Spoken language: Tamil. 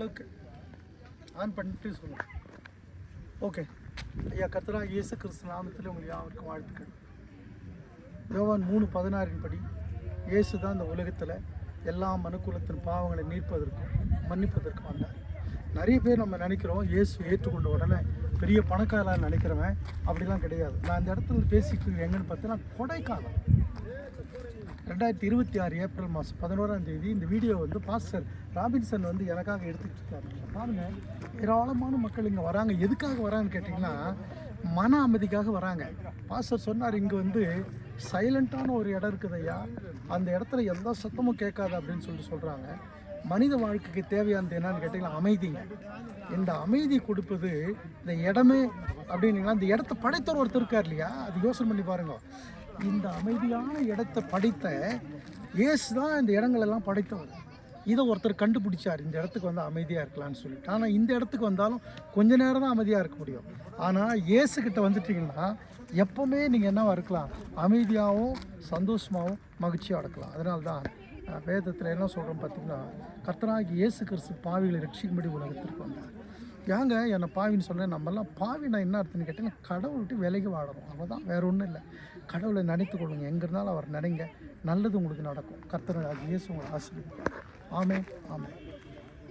அளவுக்கு ஆன் பண்ணிட்டு சொல்லுங்கள். ஓகே ஐயா, கர்த்தராகிய இயேசு கிறிஸ்து நாமத்தில் உங்களுக்கு யாருக்கும் வாழ்த்துக்கள். யோவான் 3:16 படி இயேசு தான் இந்த உலகத்தில் எல்லா மனுக்குலத்தின் பாவங்களை நீர்ப்பதற்கும் மன்னிப்பதற்கும் வந்தார். நிறைய பேர் நம்ம நினைக்கிறோம் இயேசு ஏற்றுக்கொண்ட உடனே பெரிய பணக்காரன்னு நினைக்கிறவன் அப்படிலாம் கிடையாது. நான் இந்த இடத்துல பேசிட்டு எங்கன்னு பார்த்தீங்கன்னா கொடைக்கானல் 2026 ஏப்ரல் மாதம் 11ஆம் தேதி இந்த வீடியோ பாஸ்டர் ராபின்சன் எனக்காக எடுத்துக்கிட்டு இருக்காரு. பாருங்கள், ஏராளமான மக்கள் இங்கே வராங்க. எதுக்காக வராங்கன்னு கேட்டிங்கன்னா மன அமைதிக்காக வராங்க. பாஸ்டர் சொன்னார், இங்கே சைலண்ட்டான ஒரு இடம் இருக்குது ஐயா, அந்த இடத்துல எந்த சத்தமும் கேட்காது அப்படின்னு சொல்கிறாங்க. மனித வாழ்க்கைக்கு தேவையானது என்னன்னு கேட்டிங்கன்னா அமைதிங்க. இந்த அமைதி கொடுப்பது இந்த இடமே அப்படின்னீங்கன்னா இந்த இடத்த படைத்தவர் ஒருத்தர் இருக்கார் இல்லையா, அது யோசனை பண்ணி பாருங்க. இந்த அமைதியான இடத்தை படைத்த இயேசு தான் இந்த இடங்களெல்லாம் படைத்தவர். இதை ஒருத்தர் கண்டுபிடிச்சார், இந்த இடத்துக்கு அமைதியாக இருக்கலாம்னு சொல்லிட்டு. ஆனால் இந்த இடத்துக்கு வந்தாலும் கொஞ்ச நேரம் தான் அமைதியாக இருக்க முடியும். ஆனால் இயேசுக்கிட்ட வந்துட்டிங்கன்னா எப்போவுமே நீங்கள் என்னவா இருக்கலாம், அமைதியாகவும் சந்தோஷமாகவும் மகிழ்ச்சியாக இருக்கலாம். அதனால தான் வேதத்தில் என்ன சொல்கிறோம் பார்த்திங்கன்னா, கர்த்தராகிய இயேசு கிறிஸ்து பாவிகளை ரட்சிக்கும்படி உலகத்திற்கு வந்தார். ஏங்க என்னை பாவின்னு சொன்னேன், நம்மெல்லாம் பாவினா என்ன அர்த்தம்னு கேட்டிங்கன்னா கடவுள்கிட்ட விலகி வாழணும், அவ்வளோதான், வேறு ஒன்றும் இல்லை. கடவுளை நினைத்து கொள்ளுங்க, எங்கே இருந்தாலும் அவர் நினைங்க, நல்லது உங்களுக்கு நடக்கும். கர்த்தராகிய இயேசு உங்களை ஆசீர்வதிப்பார். ஆமென், ஆமென்.